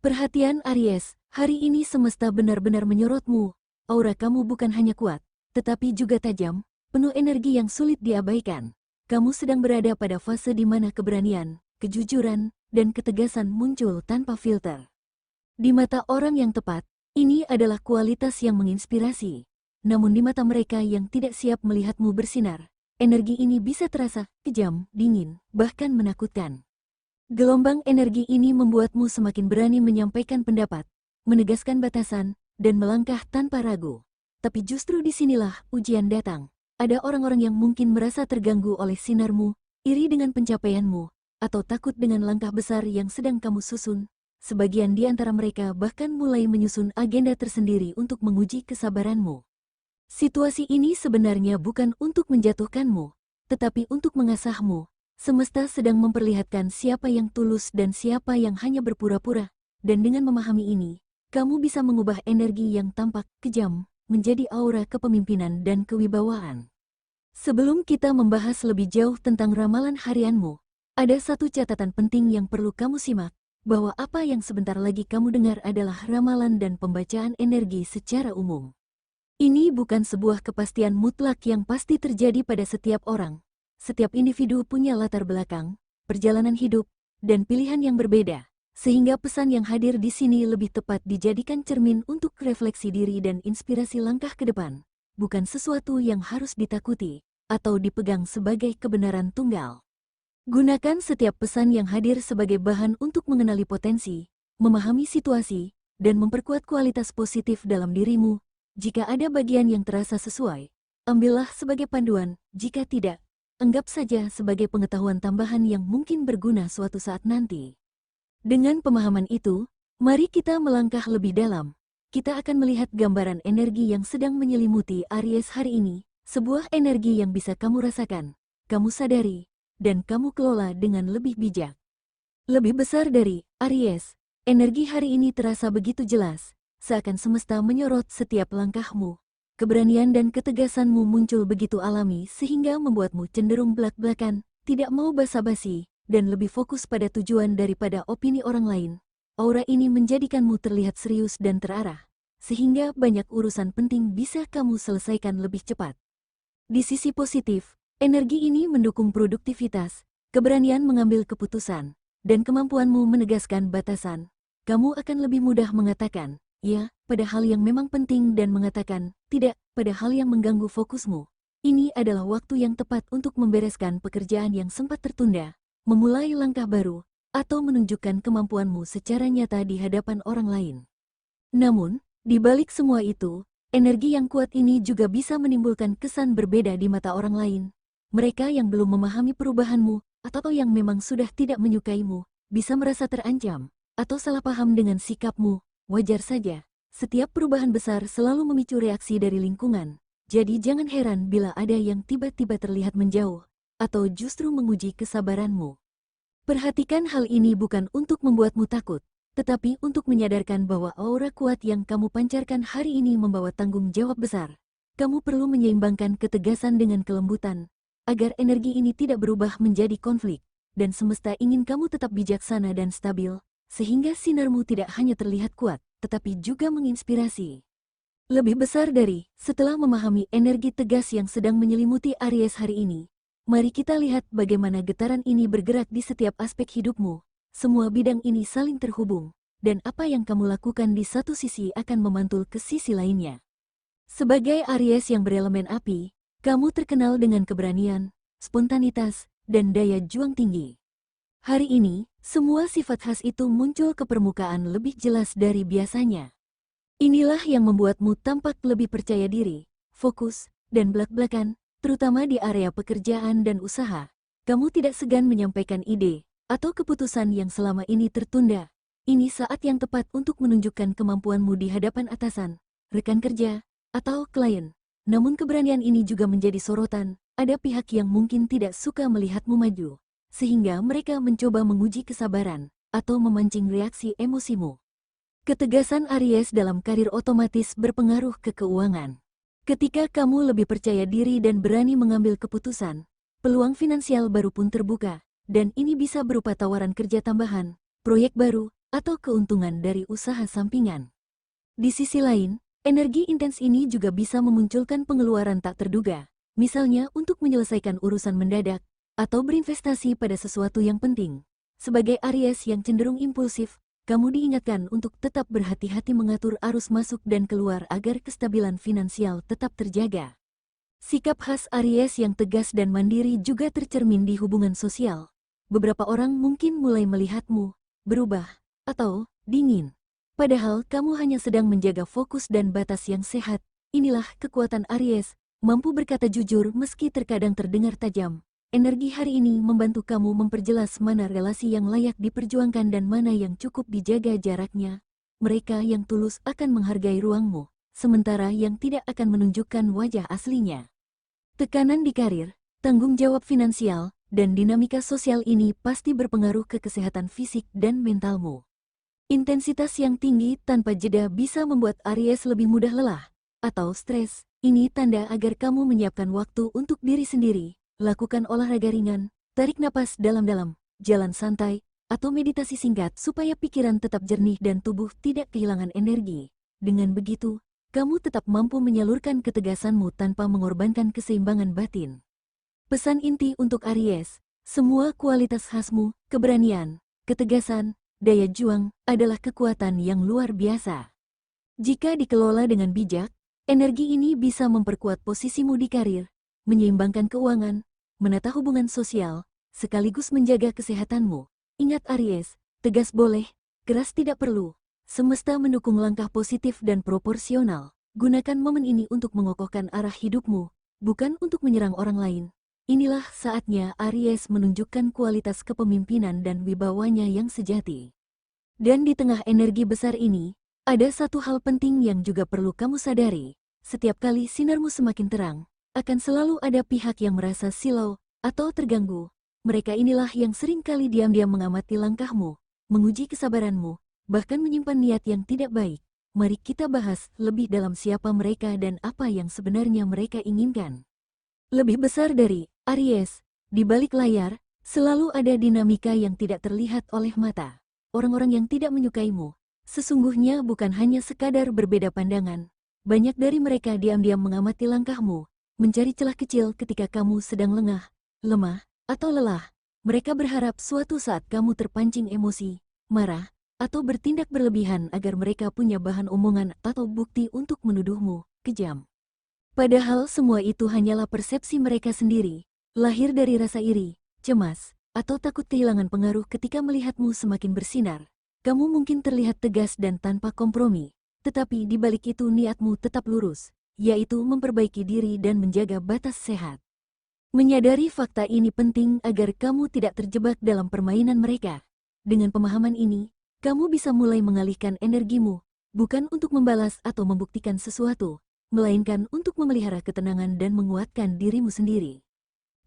Perhatian Aries, hari ini semesta benar-benar menyorotmu. Aura kamu bukan hanya kuat, tetapi juga tajam, penuh energi yang sulit diabaikan. Kamu sedang berada pada fase di mana keberanian, kejujuran, dan ketegasan muncul tanpa filter. Di mata orang yang tepat, ini adalah kualitas yang menginspirasi. Namun di mata mereka yang tidak siap melihatmu bersinar, energi ini bisa terasa kejam, dingin, bahkan menakutkan. Gelombang energi ini membuatmu semakin berani menyampaikan pendapat, menegaskan batasan, dan melangkah tanpa ragu. Tapi justru disinilah ujian datang. Ada orang-orang yang mungkin merasa terganggu oleh sinarmu, iri dengan pencapaianmu, atau takut dengan langkah besar yang sedang kamu susun. Sebagian di antara mereka bahkan mulai menyusun agenda tersendiri untuk menguji kesabaranmu. Situasi ini sebenarnya bukan untuk menjatuhkanmu, tetapi untuk mengasahmu. Semesta sedang memperlihatkan siapa yang tulus dan siapa yang hanya berpura-pura, dan dengan memahami ini, kamu bisa mengubah energi yang tampak kejam menjadi aura kepemimpinan dan kewibawaan. Sebelum kita membahas lebih jauh tentang ramalan harianmu, ada satu catatan penting yang perlu kamu simak, bahwa apa yang sebentar lagi kamu dengar adalah ramalan dan pembacaan energi secara umum. Ini bukan sebuah kepastian mutlak yang pasti terjadi pada setiap orang. Setiap individu punya latar belakang, perjalanan hidup, dan pilihan yang berbeda, sehingga pesan yang hadir di sini lebih tepat dijadikan cermin untuk refleksi diri dan inspirasi langkah ke depan, bukan sesuatu yang harus ditakuti atau dipegang sebagai kebenaran tunggal. Gunakan setiap pesan yang hadir sebagai bahan untuk mengenali potensi, memahami situasi, dan memperkuat kualitas positif dalam dirimu. Jika ada bagian yang terasa sesuai, ambillah sebagai panduan, jika tidak, anggap saja sebagai pengetahuan tambahan yang mungkin berguna suatu saat nanti. Dengan pemahaman itu, mari kita melangkah lebih dalam. Kita akan melihat gambaran energi yang sedang menyelimuti Aries hari ini, sebuah energi yang bisa kamu rasakan, kamu sadari, dan kamu kelola dengan lebih bijak. Lebih besar dari Aries, energi hari ini terasa begitu jelas, seakan semesta menyorot setiap langkahmu. Keberanian dan ketegasanmu muncul begitu alami sehingga membuatmu cenderung belak-belakan, tidak mau basa-basi, dan lebih fokus pada tujuan daripada opini orang lain. Aura ini menjadikanmu terlihat serius dan terarah, sehingga banyak urusan penting bisa kamu selesaikan lebih cepat. Di sisi positif, energi ini mendukung produktivitas, keberanian mengambil keputusan, dan kemampuanmu menegaskan batasan. Kamu akan lebih mudah mengatakan ya pada hal yang memang penting dan mengatakan tidak pada hal yang mengganggu fokusmu. Ini adalah waktu yang tepat untuk membereskan pekerjaan yang sempat tertunda, memulai langkah baru, atau menunjukkan kemampuanmu secara nyata di hadapan orang lain. Namun, di balik semua itu, energi yang kuat ini juga bisa menimbulkan kesan berbeda di mata orang lain. Mereka yang belum memahami perubahanmu, atau yang memang sudah tidak menyukaimu, bisa merasa terancam, atau salah paham dengan sikapmu. Wajar saja, setiap perubahan besar selalu memicu reaksi dari lingkungan, jadi jangan heran bila ada yang tiba-tiba terlihat menjauh, atau justru menguji kesabaranmu. Perhatikan hal ini bukan untuk membuatmu takut, tetapi untuk menyadarkan bahwa aura kuat yang kamu pancarkan hari ini membawa tanggung jawab besar. Kamu perlu menyeimbangkan ketegasan dengan kelembutan, agar energi ini tidak berubah menjadi konflik, dan semesta ingin kamu tetap bijaksana dan stabil, sehingga sinarmu tidak hanya terlihat kuat, tetapi juga menginspirasi. Lebih besar dari, setelah memahami energi tegas yang sedang menyelimuti Aries hari ini, mari kita lihat bagaimana getaran ini bergerak di setiap aspek hidupmu. Semua bidang ini saling terhubung, dan apa yang kamu lakukan di satu sisi akan memantul ke sisi lainnya. Sebagai Aries yang berelemen api, kamu terkenal dengan keberanian, spontanitas, dan daya juang tinggi. Hari ini, semua sifat khas itu muncul ke permukaan lebih jelas dari biasanya. Inilah yang membuatmu tampak lebih percaya diri, fokus, dan belak-belakan, terutama di area pekerjaan dan usaha. Kamu tidak segan menyampaikan ide atau keputusan yang selama ini tertunda. Ini saat yang tepat untuk menunjukkan kemampuanmu di hadapan atasan, rekan kerja, atau klien. Namun keberanian ini juga menjadi sorotan. Ada pihak yang mungkin tidak suka melihatmu maju, sehingga mereka mencoba menguji kesabaran atau memancing reaksi emosimu. Ketegasan Aries dalam karir otomatis berpengaruh ke keuangan. Ketika kamu lebih percaya diri dan berani mengambil keputusan, peluang finansial baru pun terbuka, dan ini bisa berupa tawaran kerja tambahan, proyek baru, atau keuntungan dari usaha sampingan. Di sisi lain, energi intens ini juga bisa memunculkan pengeluaran tak terduga, misalnya untuk menyelesaikan urusan mendadak, atau berinvestasi pada sesuatu yang penting. Sebagai Aries yang cenderung impulsif, kamu diingatkan untuk tetap berhati-hati mengatur arus masuk dan keluar agar kestabilan finansial tetap terjaga. Sikap khas Aries yang tegas dan mandiri juga tercermin di hubungan sosial. Beberapa orang mungkin mulai melihatmu berubah atau dingin. Padahal kamu hanya sedang menjaga fokus dan batas yang sehat. Inilah kekuatan Aries, mampu berkata jujur meski terkadang terdengar tajam. Energi hari ini membantu kamu memperjelas mana relasi yang layak diperjuangkan dan mana yang cukup dijaga jaraknya. Mereka yang tulus akan menghargai ruangmu, sementara yang tidak akan menunjukkan wajah aslinya. Tekanan di karir, tanggung jawab finansial, dan dinamika sosial ini pasti berpengaruh ke kesehatan fisik dan mentalmu. Intensitas yang tinggi tanpa jeda bisa membuat Aries lebih mudah lelah atau stres. Ini tanda agar kamu menyiapkan waktu untuk diri sendiri. Lakukan olahraga ringan, tarik napas dalam-dalam, jalan santai, atau meditasi singkat supaya pikiran tetap jernih dan tubuh tidak kehilangan energi. Dengan begitu, kamu tetap mampu menyalurkan ketegasanmu tanpa mengorbankan keseimbangan batin. Pesan inti untuk Aries, semua kualitas khasmu, keberanian, ketegasan, daya juang, adalah kekuatan yang luar biasa. Jika dikelola dengan bijak, energi ini bisa memperkuat posisimu di karir, menyeimbangkan keuangan, menata hubungan sosial, sekaligus menjaga kesehatanmu. Ingat Aries, tegas boleh, keras tidak perlu. Semesta mendukung langkah positif dan proporsional. Gunakan momen ini untuk mengokohkan arah hidupmu, bukan untuk menyerang orang lain. Inilah saatnya Aries menunjukkan kualitas kepemimpinan dan wibawanya yang sejati. Dan di tengah energi besar ini, ada satu hal penting yang juga perlu kamu sadari. Setiap kali sinarmu semakin terang, akan selalu ada pihak yang merasa silau atau terganggu. Mereka inilah yang sering kali diam-diam mengamati langkahmu, menguji kesabaranmu, bahkan menyimpan niat yang tidak baik. Mari kita bahas lebih dalam siapa mereka dan apa yang sebenarnya mereka inginkan. Lebih besar dari Aries, di balik layar, selalu ada dinamika yang tidak terlihat oleh mata. Orang-orang yang tidak menyukaimu, sesungguhnya bukan hanya sekadar berbeda pandangan. Banyak dari mereka diam-diam mengamati langkahmu, mencari celah kecil ketika kamu sedang lengah, lemah, atau lelah. Mereka berharap suatu saat kamu terpancing emosi, marah, atau bertindak berlebihan agar mereka punya bahan omongan atau bukti untuk menuduhmu kejam. Padahal semua itu hanyalah persepsi mereka sendiri, lahir dari rasa iri, cemas, atau takut kehilangan pengaruh ketika melihatmu semakin bersinar. Kamu mungkin terlihat tegas dan tanpa kompromi, tetapi di balik itu niatmu tetap lurus, yaitu memperbaiki diri dan menjaga batas sehat. Menyadari fakta ini penting agar kamu tidak terjebak dalam permainan mereka. Dengan pemahaman ini, kamu bisa mulai mengalihkan energimu, bukan untuk membalas atau membuktikan sesuatu, melainkan untuk memelihara ketenangan dan menguatkan dirimu sendiri.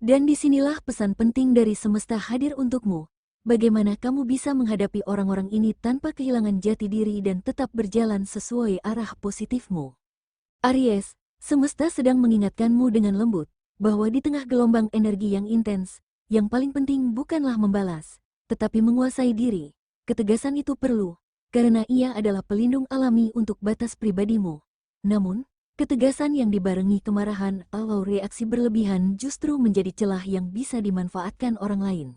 Dan disinilah pesan penting dari semesta hadir untukmu. Bagaimana kamu bisa menghadapi orang-orang ini tanpa kehilangan jati diri dan tetap berjalan sesuai arah positifmu. Aries, semesta sedang mengingatkanmu dengan lembut, bahwa di tengah gelombang energi yang intens, yang paling penting bukanlah membalas, tetapi menguasai diri. Ketegasan itu perlu, karena ia adalah pelindung alami untuk batas pribadimu. Namun, ketegasan yang dibarengi kemarahan atau reaksi berlebihan justru menjadi celah yang bisa dimanfaatkan orang lain.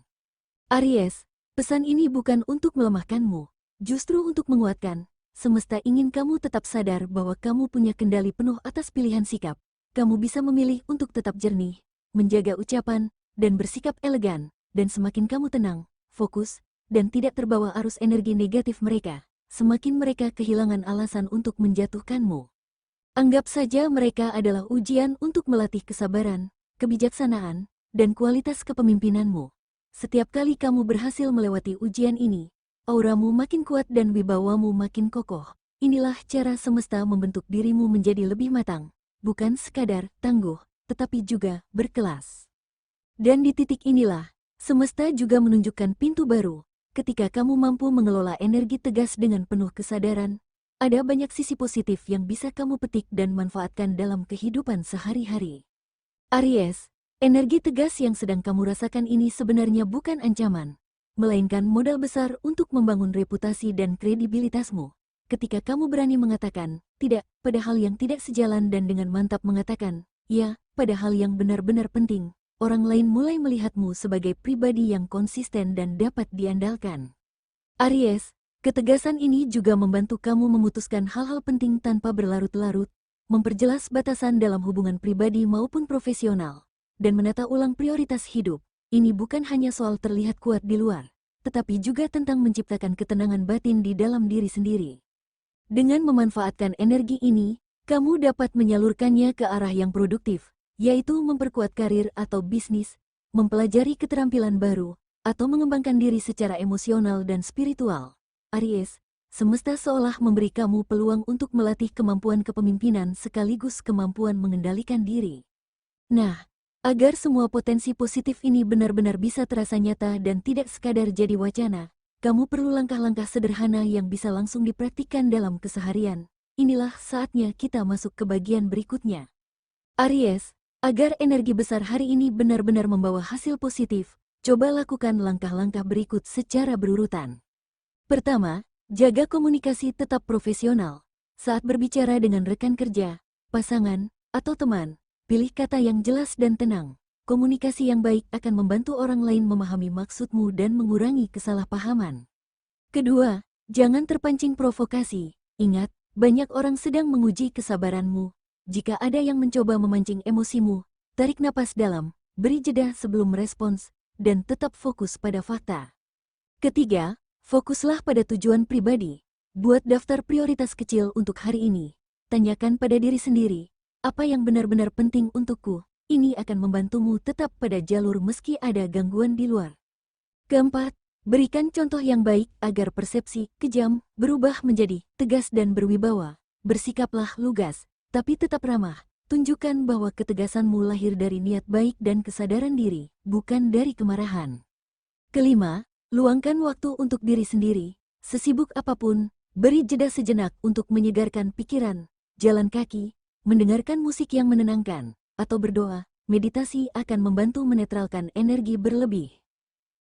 Aries, pesan ini bukan untuk melemahkanmu, justru untuk menguatkan. Semesta ingin kamu tetap sadar bahwa kamu punya kendali penuh atas pilihan sikap. Kamu bisa memilih untuk tetap jernih, menjaga ucapan, dan bersikap elegan. Dan semakin kamu tenang, fokus, dan tidak terbawa arus energi negatif mereka, semakin mereka kehilangan alasan untuk menjatuhkanmu. Anggap saja mereka adalah ujian untuk melatih kesabaran, kebijaksanaan, dan kualitas kepemimpinanmu. Setiap kali kamu berhasil melewati ujian ini, auramu makin kuat dan wibawamu makin kokoh. Inilah cara semesta membentuk dirimu menjadi lebih matang, bukan sekadar tangguh, tetapi juga berkelas. Dan di titik inilah, semesta juga menunjukkan pintu baru. Ketika kamu mampu mengelola energi tegas dengan penuh kesadaran, ada banyak sisi positif yang bisa kamu petik dan manfaatkan dalam kehidupan sehari-hari. Aries, energi tegas yang sedang kamu rasakan ini sebenarnya bukan ancaman, melainkan modal besar untuk membangun reputasi dan kredibilitasmu. Ketika kamu berani mengatakan tidak pada hal yang tidak sejalan dan dengan mantap mengatakan ya pada hal yang benar-benar penting, orang lain mulai melihatmu sebagai pribadi yang konsisten dan dapat diandalkan. Aries, ketegasan ini juga membantu kamu memutuskan hal-hal penting tanpa berlarut-larut, memperjelas batasan dalam hubungan pribadi maupun profesional, dan menata ulang prioritas hidup. Ini bukan hanya soal terlihat kuat di luar, tetapi juga tentang menciptakan ketenangan batin di dalam diri sendiri. Dengan memanfaatkan energi ini, kamu dapat menyalurkannya ke arah yang produktif, yaitu memperkuat karir atau bisnis, mempelajari keterampilan baru, atau mengembangkan diri secara emosional dan spiritual. Aries, semesta seolah memberi kamu peluang untuk melatih kemampuan kepemimpinan sekaligus kemampuan mengendalikan diri. Nah, agar semua potensi positif ini benar-benar bisa terasa nyata dan tidak sekadar jadi wacana, kamu perlu langkah-langkah sederhana yang bisa langsung dipraktikkan dalam keseharian. Inilah saatnya kita masuk ke bagian berikutnya. Aries, agar energi besar hari ini benar-benar membawa hasil positif, coba lakukan langkah-langkah berikut secara berurutan. Pertama, jaga komunikasi tetap profesional. Saat berbicara dengan rekan kerja, pasangan, atau teman, pilih kata yang jelas dan tenang. Komunikasi yang baik akan membantu orang lain memahami maksudmu dan mengurangi kesalahpahaman. Kedua, jangan terpancing provokasi. Ingat, banyak orang sedang menguji kesabaranmu. Jika ada yang mencoba memancing emosimu, tarik napas dalam, beri jeda sebelum merespons, dan tetap fokus pada fakta. Ketiga, fokuslah pada tujuan pribadi. Buat daftar prioritas kecil untuk hari ini. Tanyakan pada diri sendiri, apa yang benar-benar penting untukku? Ini akan membantumu tetap pada jalur meski ada gangguan di luar. Keempat, berikan contoh yang baik agar persepsi kejam berubah menjadi tegas dan berwibawa. Bersikaplah lugas, tapi tetap ramah. Tunjukkan bahwa ketegasanmu lahir dari niat baik dan kesadaran diri, bukan dari kemarahan. Kelima, luangkan waktu untuk diri sendiri. Sesibuk apapun, beri jeda sejenak untuk menyegarkan pikiran, jalan kaki, mendengarkan musik yang menenangkan, atau berdoa. Meditasi akan membantu menetralkan energi berlebih.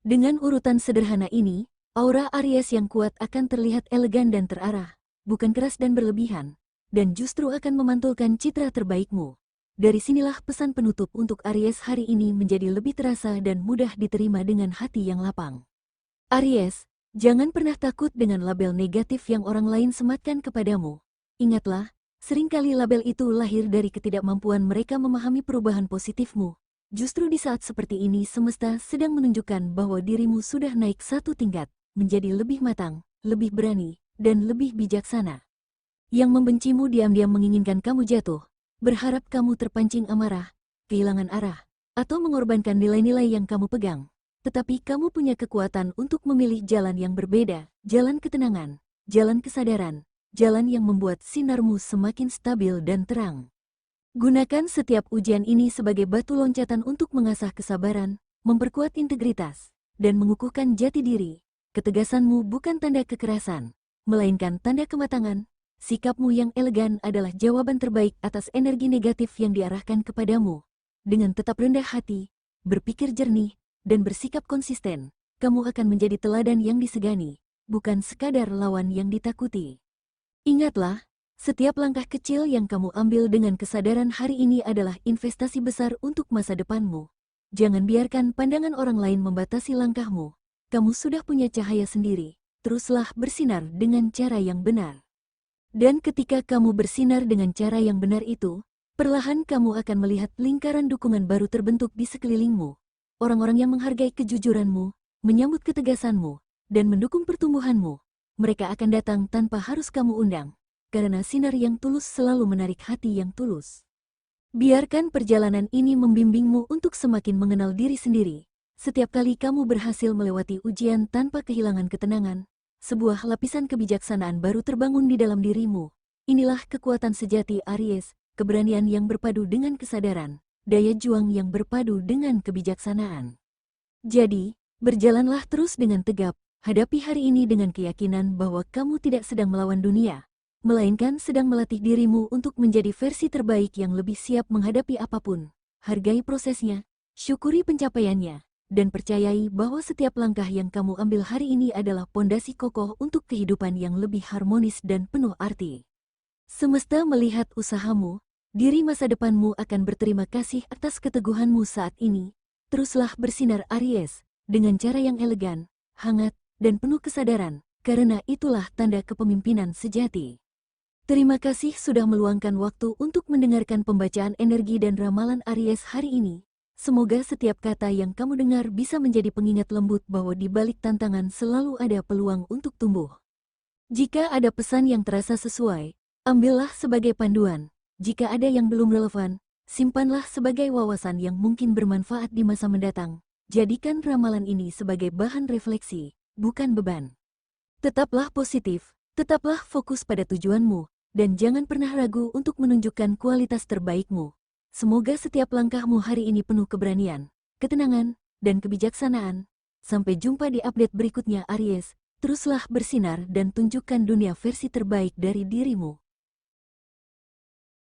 Dengan urutan sederhana ini, aura Aries yang kuat akan terlihat elegan dan terarah, bukan keras dan berlebihan, dan justru akan memantulkan citra terbaikmu. Dari sinilah pesan penutup untuk Aries hari ini menjadi lebih terasa dan mudah diterima dengan hati yang lapang. Aries, jangan pernah takut dengan label negatif yang orang lain sematkan kepadamu. Ingatlah, seringkali label itu lahir dari ketidakmampuan mereka memahami perubahan positifmu. Justru di saat seperti ini semesta sedang menunjukkan bahwa dirimu sudah naik satu tingkat, menjadi lebih matang, lebih berani, dan lebih bijaksana. Yang membencimu diam-diam menginginkan kamu jatuh, berharap kamu terpancing amarah, kehilangan arah, atau mengorbankan nilai-nilai yang kamu pegang. Tetapi kamu punya kekuatan untuk memilih jalan yang berbeda, jalan ketenangan, jalan kesadaran, jalan yang membuat sinarmu semakin stabil dan terang. Gunakan setiap ujian ini sebagai batu loncatan untuk mengasah kesabaran, memperkuat integritas, dan mengukuhkan jati diri. Ketegasanmu bukan tanda kekerasan, melainkan tanda kematangan. Sikapmu yang elegan adalah jawaban terbaik atas energi negatif yang diarahkan kepadamu. Dengan tetap rendah hati, berpikir jernih, dan bersikap konsisten, kamu akan menjadi teladan yang disegani, bukan sekadar lawan yang ditakuti. Ingatlah, setiap langkah kecil yang kamu ambil dengan kesadaran hari ini adalah investasi besar untuk masa depanmu. Jangan biarkan pandangan orang lain membatasi langkahmu. Kamu sudah punya cahaya sendiri, teruslah bersinar dengan cara yang benar. Dan ketika kamu bersinar dengan cara yang benar itu, perlahan kamu akan melihat lingkaran dukungan baru terbentuk di sekelilingmu. Orang-orang yang menghargai kejujuranmu, menyambut ketegasanmu, dan mendukung pertumbuhanmu. Mereka akan datang tanpa harus kamu undang, karena sinar yang tulus selalu menarik hati yang tulus. Biarkan perjalanan ini membimbingmu untuk semakin mengenal diri sendiri. Setiap kali kamu berhasil melewati ujian tanpa kehilangan ketenangan, sebuah lapisan kebijaksanaan baru terbangun di dalam dirimu. Inilah kekuatan sejati Aries, keberanian yang berpadu dengan kesadaran, daya juang yang berpadu dengan kebijaksanaan. Jadi, berjalanlah terus dengan tegap. Hadapi hari ini dengan keyakinan bahwa kamu tidak sedang melawan dunia, melainkan sedang melatih dirimu untuk menjadi versi terbaik yang lebih siap menghadapi apapun. Hargai prosesnya, syukuri pencapaiannya, dan percayai bahwa setiap langkah yang kamu ambil hari ini adalah pondasi kokoh untuk kehidupan yang lebih harmonis dan penuh arti. Semesta melihat usahamu, diri masa depanmu akan berterima kasih atas keteguhanmu saat ini. Teruslah bersinar Aries, dengan cara yang elegan, hangat, dan penuh kesadaran, karena itulah tanda kepemimpinan sejati. Terima kasih sudah meluangkan waktu untuk mendengarkan pembacaan energi dan ramalan Aries hari ini. Semoga setiap kata yang kamu dengar bisa menjadi pengingat lembut bahwa di balik tantangan selalu ada peluang untuk tumbuh. Jika ada pesan yang terasa sesuai, ambillah sebagai panduan. Jika ada yang belum relevan, simpanlah sebagai wawasan yang mungkin bermanfaat di masa mendatang. Jadikan ramalan ini sebagai bahan refleksi, bukan beban. Tetaplah positif, tetaplah fokus pada tujuanmu, dan jangan pernah ragu untuk menunjukkan kualitas terbaikmu. Semoga setiap langkahmu hari ini penuh keberanian, ketenangan, dan kebijaksanaan. Sampai jumpa di update berikutnya Aries, teruslah bersinar dan tunjukkan dunia versi terbaik dari dirimu.